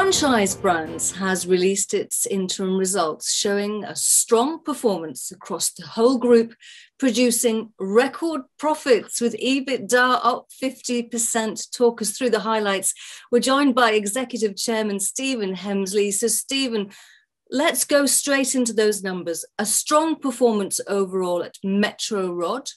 Franchise Brands has released its interim results, showing a strong performance across the whole group, producing record profits with EBITDA up 50%. Talk us through the highlights. We're joined by Executive Chairman Stephen Hemsley. So Stephen, let's go straight into those numbers. A strong performance overall at Metro Rod,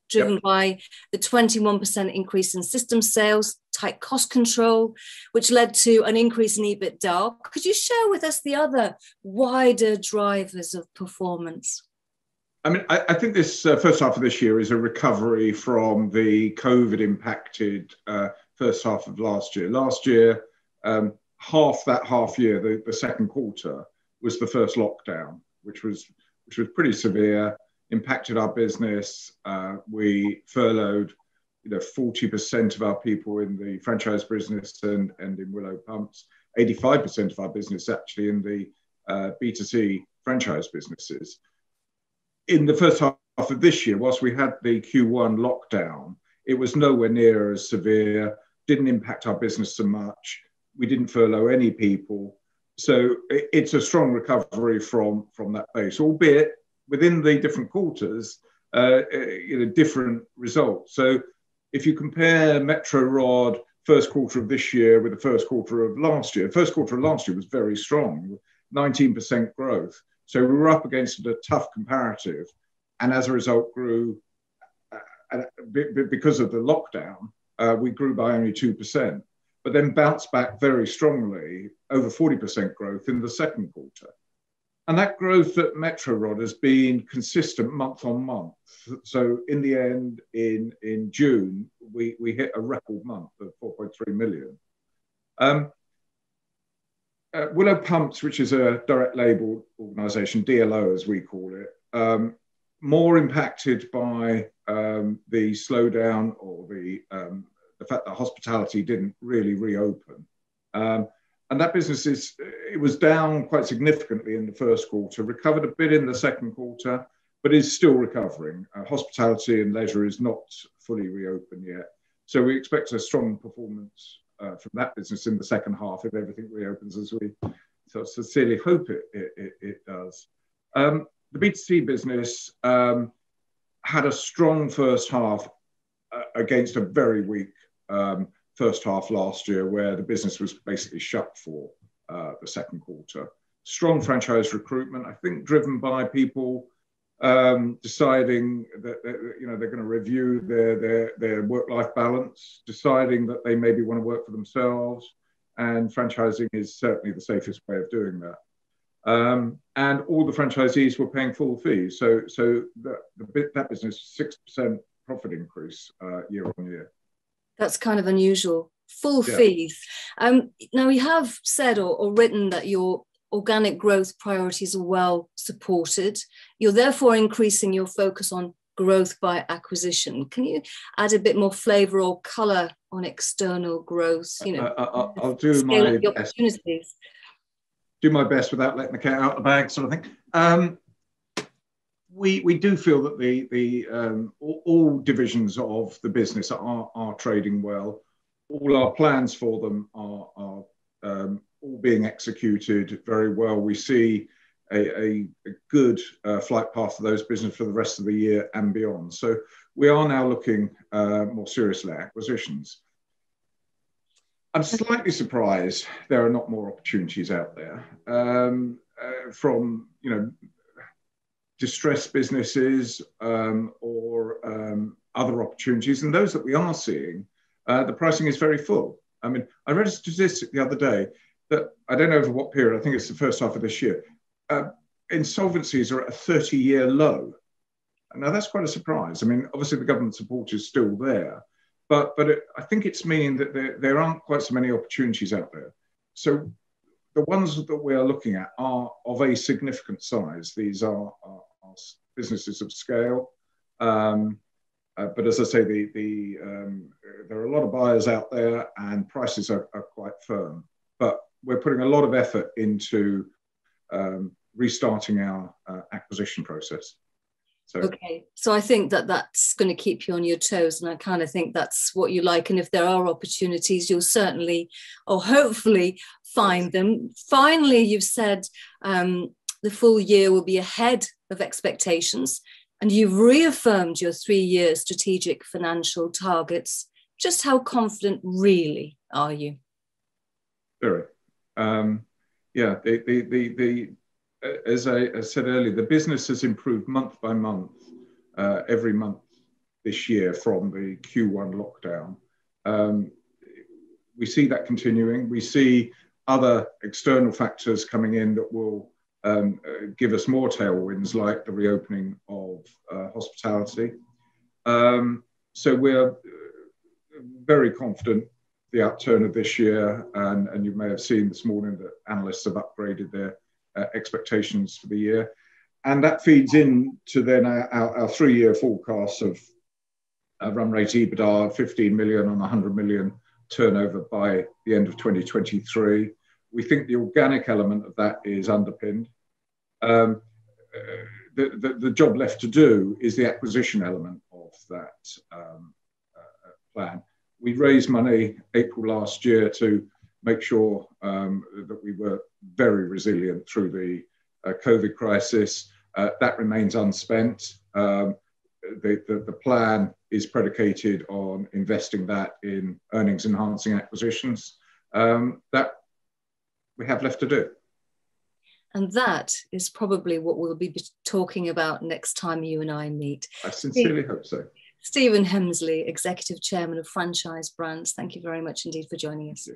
driven by the 21% increase in system sales, tight cost control, which led to an increase in EBITDA. Could you share with us the other wider drivers of performance? I mean, I think this first half of this year is a recovery from the COVID impacted first half of last year. Last year, half year, the second quarter, was the first lockdown, which was pretty severe. Impacted our business. We furloughed 40% of our people in the franchise business and in Willow Pumps, 85% of our business actually in the B2C franchise businesses. In the first half of this year, whilst we had the Q1 lockdown, it was nowhere near as severe, didn't impact our business so much. We didn't furlough any people. So it's a strong recovery from that base, albeit within the different quarters, different results. So if you compare Metro Rod first quarter of this year with the first quarter of last year, first quarter of last year was very strong, 19% growth. So we were up against a tough comparative, and as a result grew, because of the lockdown, we grew by only 2%, but then bounced back very strongly, over 40% growth in the second quarter. And that growth at Metro Rod has been consistent month on month. So in the end, in June, we hit a record month of 4.3 million. Willow Pumps, which is a direct label organisation, DLO as we call it, more impacted by the slowdown or the fact that hospitality didn't really reopen. And that business it was down quite significantly in the first quarter, recovered a bit in the second quarter, but is still recovering. Hospitality and leisure is not fully reopened yet. So we expect a strong performance from that business in the second half if everything reopens as we sincerely hope it does. The B2C business had a strong first half against a very weak first half last year, where the business was basically shut for the second quarter. Strong franchise recruitment, I think, driven by people deciding that they're going to review their work-life balance, deciding that they maybe want to work for themselves, and franchising is certainly the safest way of doing that. And all the franchisees were paying full fees, so that business 6% profit increase year on year. That's kind of unusual. Full fees. Now, you have said or written that your organic growth priorities are well supported. You're therefore increasing your focus on growth by acquisition. Can you add a bit more flavour or colour on external growth? I'll do my best. Do my best without letting the cat out of the bag, sort of thing. We do feel that all divisions of the business are trading well. All our plans for them are all being executed very well. We see a good flight path for those businesses for the rest of the year and beyond. So we are now looking more seriously at acquisitions. I'm slightly surprised there are not more opportunities out there from distressed businesses or other opportunities, and those that we are seeing, the pricing is very full. I mean, I read a statistic the other day that, I don't know over what period, I think it's the first half of this year, insolvencies are at a 30-year low. Now that's quite a surprise. I mean, obviously the government support is still there, but I think it's meaning that there aren't quite so many opportunities out there. So the ones that we are looking at are of a significant size. These are businesses of scale. But as I say, there are a lot of buyers out there and prices are quite firm. But we're putting a lot of effort into restarting our acquisition process. So, okay, so I think that that's going to keep you on your toes, and I kind of think that's what you like. And if there are opportunities, you'll certainly, or hopefully, find them. Finally, you've said the full year will be ahead of expectations, and you've reaffirmed your 3-year strategic financial targets. Just how confident really are you? very. Yeah, as I said earlier, the business has improved month by month, every month this year from the Q1 lockdown. We see that continuing. We see other external factors coming in that will give us more tailwinds, like the reopening of hospitality. So we're very confident the upturn of this year, and you may have seen this morning that analysts have upgraded their expectations for the year. And that feeds into then our 3-year forecast of run rate EBITDA of 15 million on 100 million turnover by the end of 2023. We think the organic element of that is underpinned. The job left to do is the acquisition element of that plan. We raised money April last year to make sure that we were very resilient through the COVID crisis. That remains unspent. The plan is predicated on investing that in earnings enhancing acquisitions that we have left to do. And that is probably what we'll be talking about next time you and I meet. I sincerely hope so. Stephen Hemsley, Executive Chairman of Franchise Brands, thank you very much indeed for joining us.